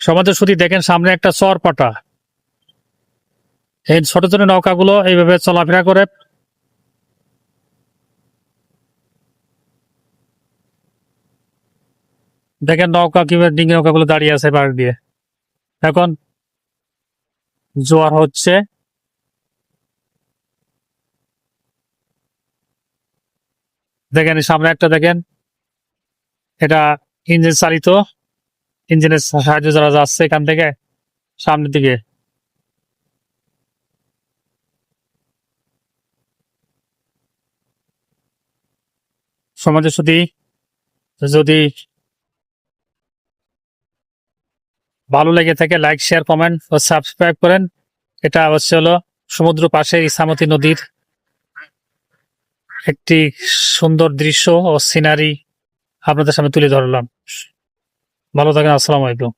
সমাজে শুধু দেখেন সামনে একটা চরপাটা, এই ছোট ছোট নৌকাগুলো এইভাবে চলাফেরা করে। দেখেন নৌকা কিভাবে ডিঙ্গি নৌকাগুলো দাঁড়িয়ে আছে পাড় দিয়ে। এখন জোয়ার হচ্ছে, দেখেন সামনে একটা, দেখেন এটা ইঞ্জিন চালিত, ইঞ্জিনের সাহায্যে যারা যাচ্ছে এখান থেকে সামনের দিকে। সমাজে যদি যদি ভালো লেগে থাকে লাইক শেয়ার কমেন্ট ও সাবস্ক্রাইব করেন। এটা হচ্ছে হলো সমুদ্র পাশে ইছামতি নদীর একটি সুন্দর দৃশ্য ও সিনারি আপনাদের সামনে তুলে ধরলাম। ভালো থাকেন, আসসালামু আলাইকুম।